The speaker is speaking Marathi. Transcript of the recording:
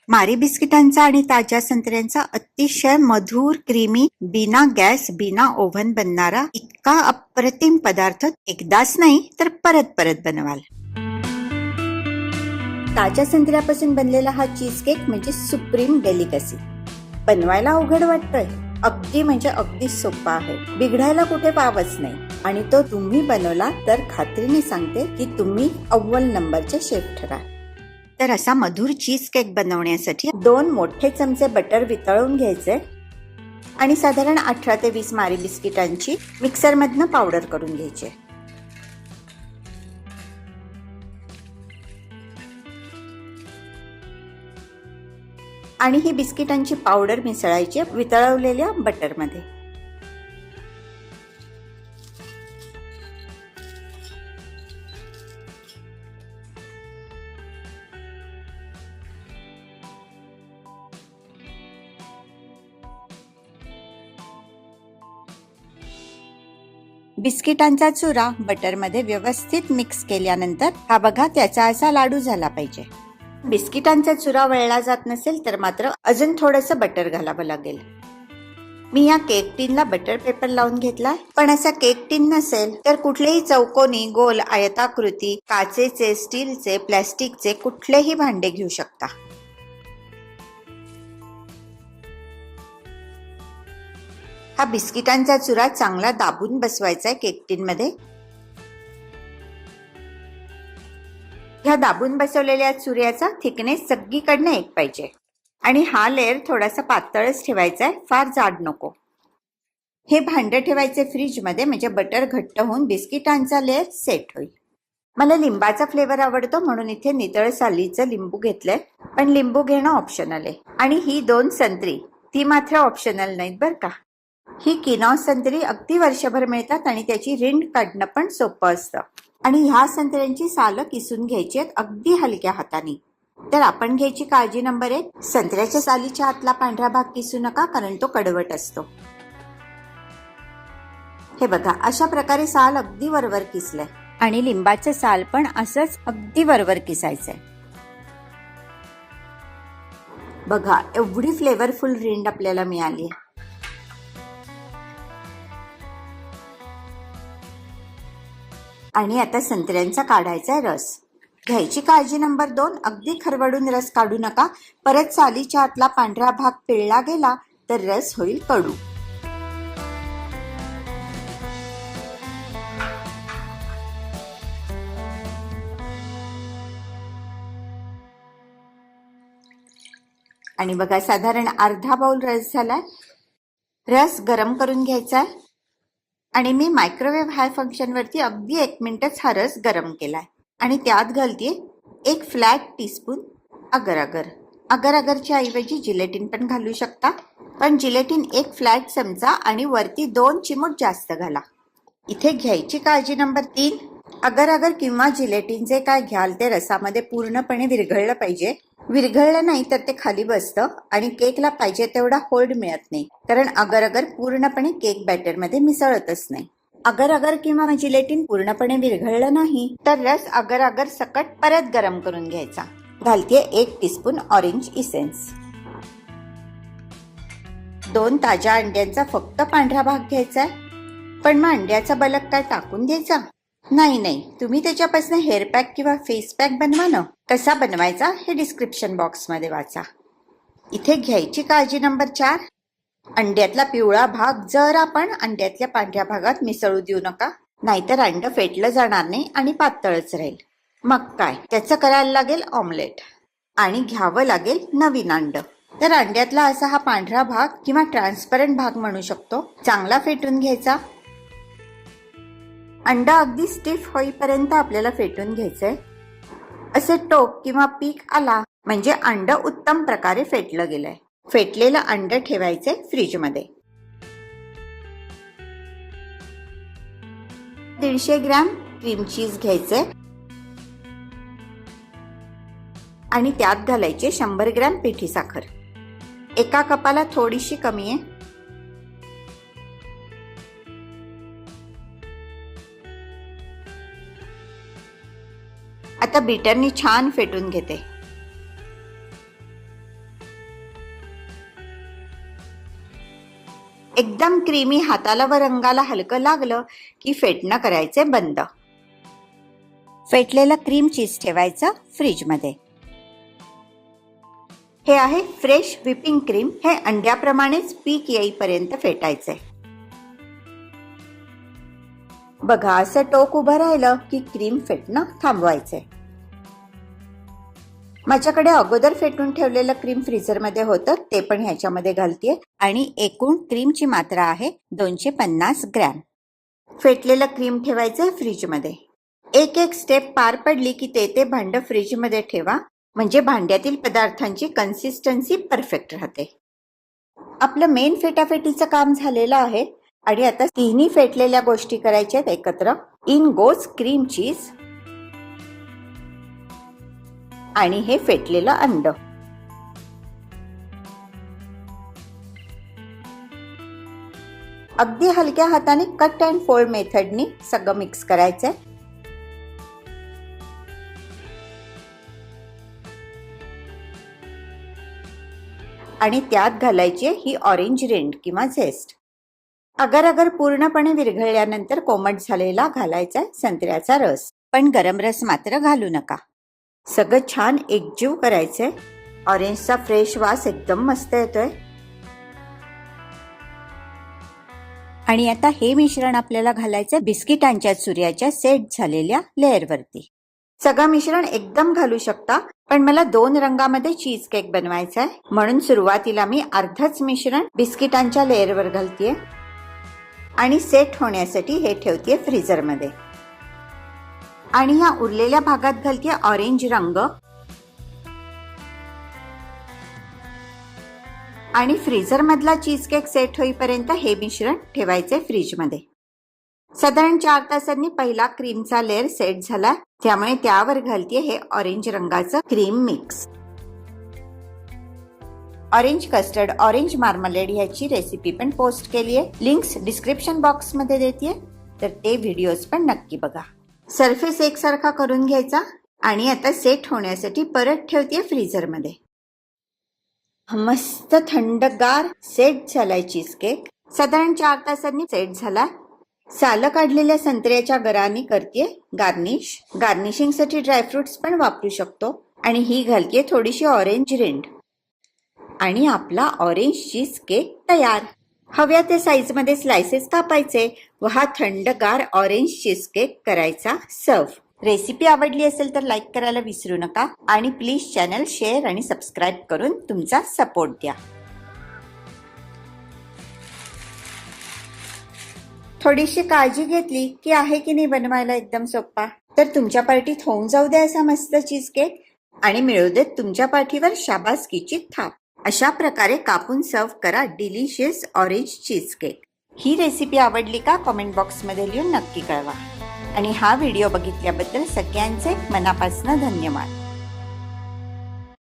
मारी बिस्किटांचा आणि ताज्या संत्र्यांचा अतिशय मधुर क्रीमी बिना गॅस बिना ओव्हन बनणारा इतका अप्रतिम पदार्थ एकदाच नाही तर परत परत बनवाल. ताज्या संत्र्यापासून बनलेला हा चीज केक म्हणजे सुप्रीम डेलिकसी. बनवायला अवघड वाटतोय, अगदी म्हणजे अगदी सोपा आहे. बिघडायला कुठे वावच नाही आणि तो तुम्ही बनवला तर खात्रीने सांगते की तुम्ही अव्वल नंबरचे शेफ ठराल. तर असा मधुर चीज केक बनवण्यासाठी 2 मोठे चमचे बटर वितळून घ्यायचे आणि साधारण 18 ते 20 मारी बिस्किटांची मिक्सरमधनं पावडर करून घ्यायची. आणि ही बिस्किटांची पावडर मिसळायची वितळवलेल्या बटरमध्ये. बिस्किटांचा चुरा बटरमध्ये व्यवस्थित मिक्स केल्यानंतर हा बघा त्याचा असा लाडू झाला पाहिजे. बिस्किटांचा चुरा वळला जात नसेल तर मात्र अजून थोडंसं बटर घालावं लागेल. मी या केक टीनला बटर पेपर लावून घेतलाय, पण असा केक टीन नसेल तर कुठलेही चौकोनी, गोल, आयताकृती, काचेचे, स्टीलचे, प्लॅस्टिकचे कुठलेही भांडे घेऊ शकता. हा बिस्किटांचा चुरा चांगला दाबून बसवायचा आहे केक टीन मध्ये. ह्या दाबून बसवलेल्या चुऱ्याचा थिकनेस सगळीकडनं एक पाहिजे आणि हा लेअर थोडासा पातळच ठेवायचा आहे, फार जाड नको. हे भांडं ठेवायचे फ्रीज मध्ये म्हणजे बटर घट्ट होऊन बिस्किटांचा लेअर सेट होईल. मला लिंबाचा फ्लेवर आवडतो म्हणून इथे नितळ सालीचं लिंबू घेतलंय, पण लिंबू घेणं ऑप्शनल आहे. आणि ही 2 संत्री ती मात्र ऑप्शनल नाहीत बरं का. ही किनॉ संत्री अगदी वर्षभर मिळतात आणि त्याची रिंड काढणं पण सोपं असतं. आणि ह्या संत्र्यांची सालं किसून घ्यायची आहेत अगदी हलक्या हाताने. तर आपण घ्यायची काळजी नंबर 1, संत्र्याच्या सालीच्या आतला पांढरा भाग किसू नका कारण तो कडवट असतो. हे बघा अशा प्रकारे साल अगदी वरवर किसलंय आणि लिंबाचं साल पण असंच अगदी वरवर किसायचंय. बघा एवढी फ्लेवरफुल रिंड आपल्याला मिळाली. आणि आता संत्र्यांचा काढायचा रस. घ्यायची काळजी नंबर 2, अगदी खरवडून रस काढू नका, परत सालीच्या आतला पांढरा भाग पिळला गेला तर रस होईल कडू. आणि बघा साधारण अर्धा बाउल रस झालाय. रस गरम करून घ्यायचा आणि मी मायक्रोवेव्ह हाय फंक्शन वरती अगदी 1 मिनिटच हा रस गरम केलाय. आणि त्यात घालते 1 फ्लॅट टीस्पून अगर अगर. अगर अगरच्या ऐवजी जिलेटिन पण घालू शकता, पण जिलेटिन 1 फ्लॅट चमचा आणि वरती 2 चिमूट जास्त घाला. इथे घ्यायची काळजी नंबर 3, अगर अगर किंवा जिलेटिन जे काय घ्याल ते रसामध्ये पूर्णपणे विरघळलं पाहिजे. विरघळलं नाही तर ते खाली बसतं आणि केकला पाहिजे तेवढा होल्ड मिळत नाही, कारण अगर अगर पूर्णपणे केक बॅटर मध्ये मिसळतच नाही. अगर अगर किंवा जिलेटिन पूर्णपणे विरघळलं नाही तर रस अगर अगर सकट परत गरम करून घ्यायचा. घालते 1 टीस्पून ऑरेंज इसेन्स. 2 ताज्या अंड्यांचा फक्त पांढरा भाग घ्यायचा. पण मग अंड्याचा बलक काय टाकून द्यायचा? नाही, तुम्ही त्याच्यापासून हेअर पॅक किंवा फेस पॅक बनवा ना. कसा बनवायचा हे डिस्क्रिप्शन बॉक्स मध्ये वाचा. इथे घ्यायची काळजी नंबर 4, अंड्यातला पिवळा भाग जरा पण अंड्यातल्या पांढऱ्या भागात मिसळू देऊ नका, नाहीतर अंड फेटलं जाणार नाही आणि पातळच राहील. मग काय त्याचं करायला लागेल ऑमलेट आणि घ्यावं लागेल नवीन अंड. तर अंड्यातला असा हा पांढरा भाग किंवा ट्रान्सपरंट भाग म्हणू शकतो चांगला फेटून घ्यायचा. अंडा अगदी स्टिफ होईपर्यंत आपल्याला फेटून घ्यायचंय. असे टोक किंवा पीक आला म्हणजे अंड उत्तम प्रकारे फेटलं गेलंय. फेटलेलं अंड ठेवायचे फ्रीज मध्ये. 150 ग्रॅम क्रीम चीज घ्यायचे आणि त्यात घालायचे 100 ग्रॅम पिठी साखर. एका कपाला थोडीशी कमी आहे. आता बीटरनी छान फेटून घेते. एकदम क्रीमी हाताला व रंगाला हलकं लागलं की फेटणं करायचे बंद. फेटलेलं क्रीम चीज ठेवायचं फ्रीजमध्ये. हे आहे फ्रेश व्हिपिंग क्रीम. हे अंड्याप्रमाणेच पीक येईपर्यंत फेटायचे. बघा, असं टोक उभं राहिलं की क्रीम फेटणं थांबवायचे. माझ्याकडे अगोदर फेटून ठेवलेलं क्रीम फ्रीजरमध्ये होतं, ते पण ह्याच्यामध्ये घालतेय. आणि एकूण क्रीमची मात्रा आहे 250 ग्रॅम. फेटलेलं क्रीम ठेवायचं फ्रीजमध्ये. एक एक स्टेप पार पडली की ते भांडं फ्रीजमध्ये ठेवा, म्हणजे भांड्यातील पदार्थांची कन्सिस्टन्सी परफेक्ट राहते. आपलं मेन फेटाफेटीचं काम झालेलं आहे आणि आता तिन्ही फेटलेल्या गोष्टी करायच्या आहेत एकत्र. इन गोज क्रीम चीज आणि हे फेटलेलं अंड. अगदी हलक्या हाताने कट अँड फोल्ड मेथडनी सगळं मिक्स करायचंय. आणि त्यात घालायची ही ऑरेंज रिंड किंवा झेस्ट. अगर पूर्णपणे विरघळल्यानंतर कोमट झालेला घालायचा संत्र्याचा रस, पण गरम रस मात्र घालू नका. सगळं छान एकजीव करायचंय. ऑरेंजचा फ्रेश वास एकदम मस्त येतोय. आणि आता हे मिश्रण आपल्याला घालायचं बिस्किटांच्या चुऱ्याच्या सेट झालेल्या लेअरवरती. सगळं मिश्रण एकदम घालू शकता, पण मला 2 रंगामध्ये चीज केक बनवायचा आहे, म्हणून सुरुवातीला मी अर्धच मिश्रण बिस्किटांच्या लेअरवर घालतेय आणि सेट होण्यासाठी हे ठेवतेय फ्रीजरमध्ये. आणि या उरलेल्या भागात घालतेय ऑरेंज रंग. आणि फ्रीजर मधला चीज केक सेट होईपर्यंत हे मिश्रण ठेवायचे फ्रीजमध्ये. साधारण 4 तासांनी पहिला क्रीमचा लेअर सेट झाला, त्यामुळे त्यावर घालतेय हे ऑरेंज रंगाचं cream mix. Orange custard, orange marmalade ह्याची रेसिपी पण पोस्ट केली आहे. लिंक्स डिस्क्रिप्शन बॉक्स मध्ये देते, तर ते व्हिडिओज पण नक्की बघा. सरफेस एकसारखा करून घ्यायचा आणि आता सेट होण्यासाठी परत ठेवतेय फ्रीजरमध्ये. मस्त थंडगार सेट झालाय चीज केक. साधारण 4 तासांनी सेट झाला. सालं काढलेल्या संत्र्याच्या गरानी करतेय गार्निश. गार्निशिंग साठी ड्रायफ्रुट्स पण वापरू शकतो. आणि ही घालतेय थोडीशी ऑरेंज रिंड. आणि आपला ऑरेंज चीज केक तयार. हव्या त्या साईज मध्ये स्लायसेस कापायचे व हा थंडगार ऑरेंज चीज केक करायचा सर्व. रेसिपी आवडली असेल तर लाईक करायला विसरू नका आणि प्लीज चॅनल शेअर आणि सबस्क्राईब करून तुमचा सपोर्ट द्या. थोडीशी काळजी घेतली की आहे की नाही बनवायला एकदम सोपा. तर तुमच्या पार्टीत होऊन जाऊ द्या असा मस्त चीज केक आणि मिळू देत तुमच्या पाठीवर शाबासकीची थाप. अशा प्रकारे कापून सर्व करा डिलिशियस ऑरेंज चीज केक. ही रेसिपी आवडली का कमेंट बॉक्स मध्ये लिहून नक्की कळवा. आणि हा व्हिडिओ बघितल्याबद्दल सगळ्यांचे मनापासून धन्यवाद.